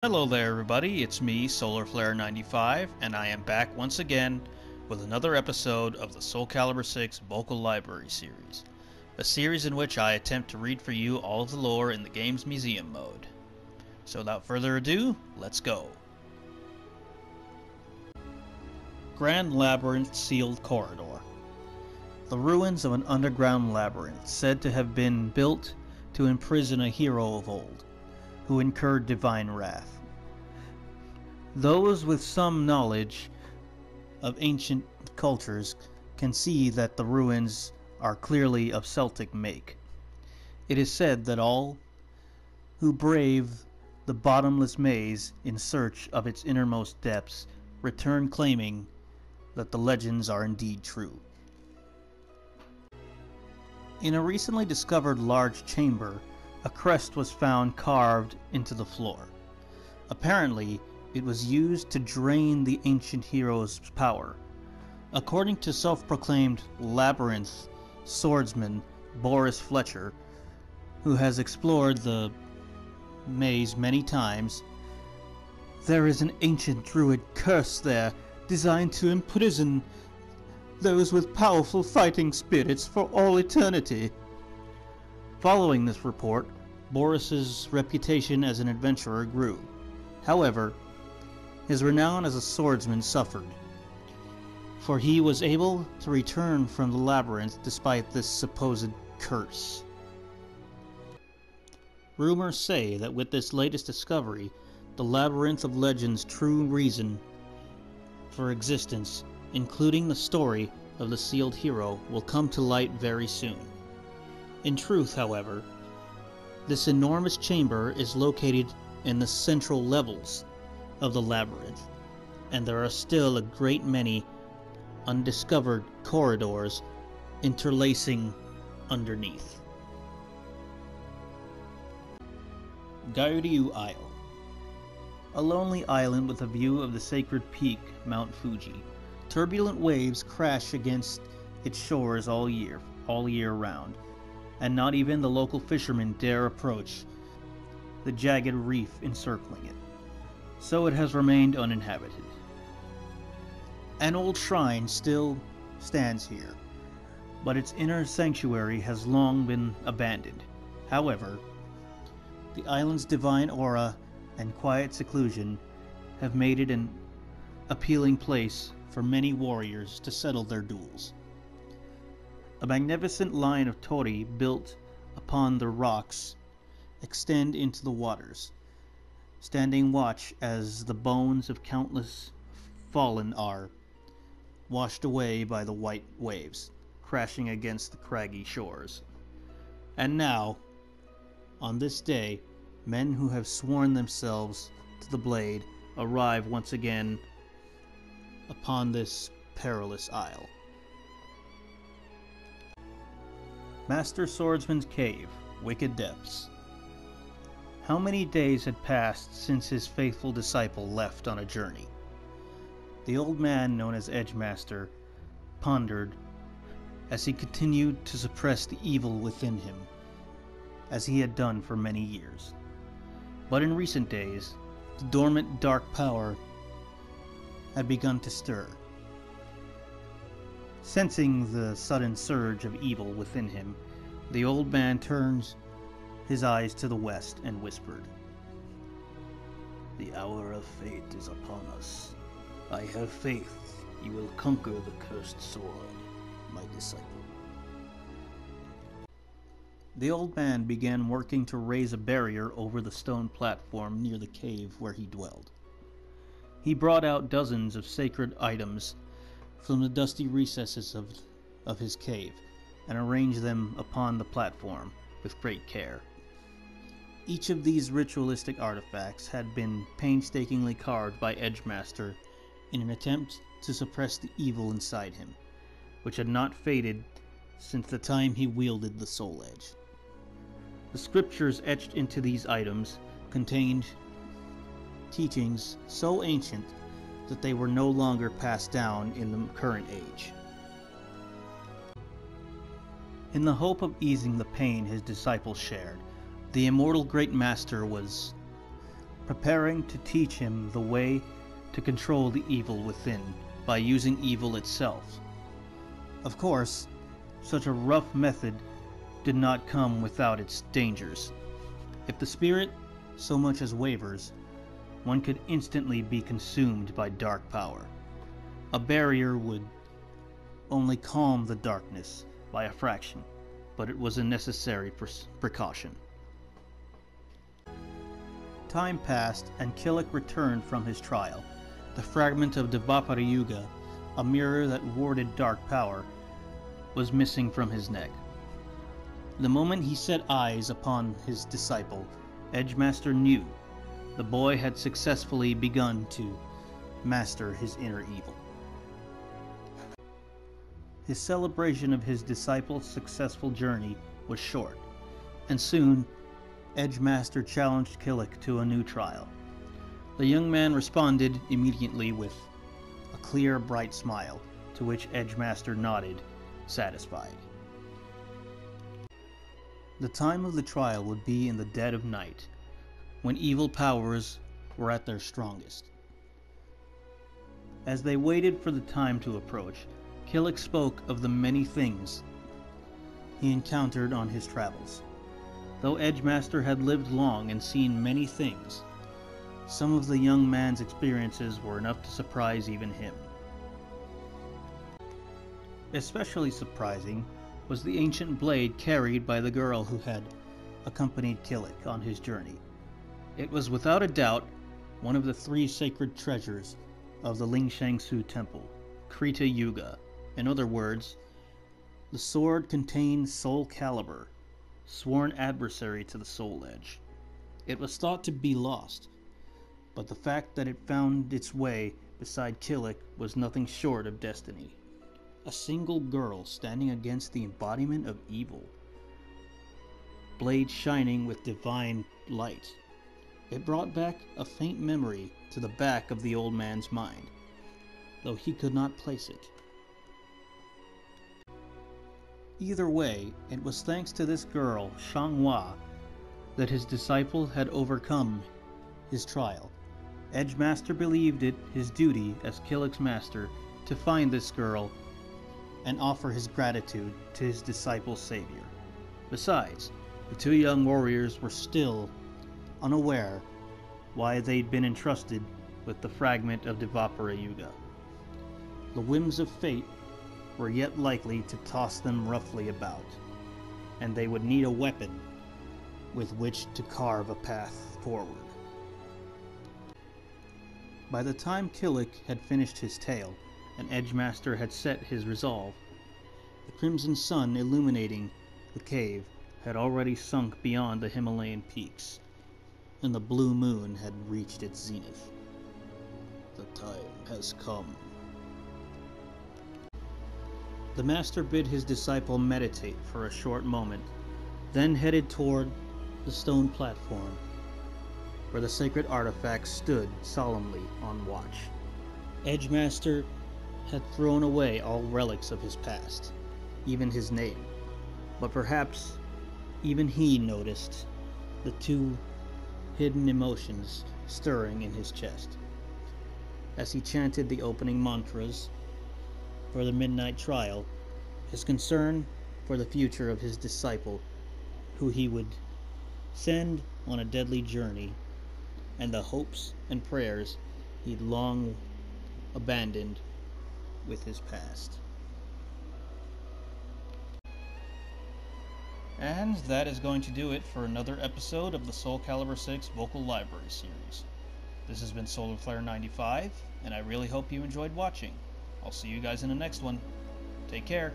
Hello there everybody, it's me, SolarFlare95, and I am back once again with another episode of the Soul Calibur 6 Vocal Library series. A series in which I attempt to read for you all of the lore in the game's museum mode. So without further ado, let's go. Grand Labyrinth Sealed Corridor. The ruins of an underground labyrinth said to have been built to imprison a hero of old, who incurred divine wrath. Those with some knowledge of ancient cultures can see that the ruins are clearly of Celtic make. It is said that all who brave the bottomless maze in search of its innermost depths return claiming that the legends are indeed true. In a recently discovered large chamber, a crest was found carved into the floor. Apparently, it was used to drain the ancient hero's power. According to self-proclaimed labyrinth swordsman Boris Fletcher, who has explored the maze many times, there is an ancient druid curse there designed to imprison those with powerful fighting spirits for all eternity. Following this report, Boris's reputation as an adventurer grew. However, his renown as a swordsman suffered, for he was able to return from the labyrinth despite this supposed curse. Rumors say that with this latest discovery, the Labyrinth of Legends' true reason for existence, including the story of the sealed hero, will come to light very soon. In truth, however, this enormous chamber is located in the central levels of the labyrinth, and there are still a great many undiscovered corridors interlacing underneath. Gairyu Isle. A lonely island with a view of the sacred peak, Mount Fuji. Turbulent waves crash against its shores all year round, and not even the local fishermen dare approach the jagged reef encircling it. So it has remained uninhabited. An old shrine still stands here, but its inner sanctuary has long been abandoned. However, the island's divine aura and quiet seclusion have made it an appealing place for many warriors to settle their duels. A magnificent line of torii built upon the rocks extend into the waters, standing watch as the bones of countless fallen are washed away by the white waves, crashing against the craggy shores. And now, on this day, men who have sworn themselves to the blade arrive once again upon this perilous isle. Master Swordsman's Cave, Wicked Depths. How many days had passed since his faithful disciple left on a journey? The old man, known as Edgemaster, pondered as he continued to suppress the evil within him, as he had done for many years. But in recent days, the dormant dark power had begun to stir. Sensing the sudden surge of evil within him, the old man turned his eyes to the west and whispered, "The hour of fate is upon us. I have faith you will conquer the cursed sword, my disciple." The old man began working to raise a barrier over the stone platform near the cave where he dwelled. He brought out dozens of sacred items from the dusty recesses of his cave and arranged them upon the platform with great care. Each of these ritualistic artifacts had been painstakingly carved by Edgemaster in an attempt to suppress the evil inside him, which had not faded since the time he wielded the Soul Edge. The scriptures etched into these items contained teachings so ancient that they were no longer passed down in the current age. In the hope of easing the pain his disciples shared, the immortal Great Master was preparing to teach him the way to control the evil within by using evil itself. Of course, such a rough method did not come without its dangers. If the spirit so much as wavers, one could instantly be consumed by dark power. A barrier would only calm the darkness by a fraction, but it was a necessary precaution. Time passed, and Killick returned from his trial. The fragment of Dvapara Yuga, a mirror that warded dark power, was missing from his neck. The moment he set eyes upon his disciple, Edgemaster knew the boy had successfully begun to master his inner evil. His celebration of his disciple's successful journey was short, and soon Edgemaster challenged Killick to a new trial. The young man responded immediately with a clear, bright smile, to which Edgemaster nodded, satisfied. The time of the trial would be in the dead of night, when evil powers were at their strongest. As they waited for the time to approach, Killick spoke of the many things he encountered on his travels. Though Edgemaster had lived long and seen many things, some of the young man's experiences were enough to surprise even him. Especially surprising was the ancient blade carried by the girl who had accompanied Killick on his journey. It was without a doubt one of the 3 sacred treasures of the Lingshangsu Temple, Krita Yuga. In other words, the sword contained Soul Calibur, sworn adversary to the Soul Edge. It was thought to be lost, but the fact that it found its way beside Killick was nothing short of destiny. A single girl standing against the embodiment of evil, blade shining with divine light. It brought back a faint memory to the back of the old man's mind, though he could not place it. Either way, it was thanks to this girl, Shanghua, that his disciple had overcome his trial. Edgemaster believed it his duty as Killick's master to find this girl and offer his gratitude to his disciple's savior. Besides, the 2 young warriors were still unaware why they'd been entrusted with the fragment of Dvapara Yuga. The whims of fate were yet likely to toss them roughly about, and they would need a weapon with which to carve a path forward. By the time Killick had finished his tale, and Edgemaster had set his resolve, the crimson sun illuminating the cave had already sunk beyond the Himalayan peaks, and the blue moon had reached its zenith. The time has come. The master bid his disciple meditate for a short moment, then headed toward the stone platform where the sacred artifacts stood solemnly on watch. Edgemaster had thrown away all relics of his past, even his name, but perhaps even he noticed the 2 hidden emotions stirring in his chest. As he chanted the opening mantras for the midnight trial, his concern for the future of his disciple, who he would send on a deadly journey, and the hopes and prayers he'd long abandoned with his past. And that is going to do it for another episode of the Soul Calibur 6 Vocal Library series. This has been SolarFlare95, and I really hope you enjoyed watching. I'll see you guys in the next one. Take care.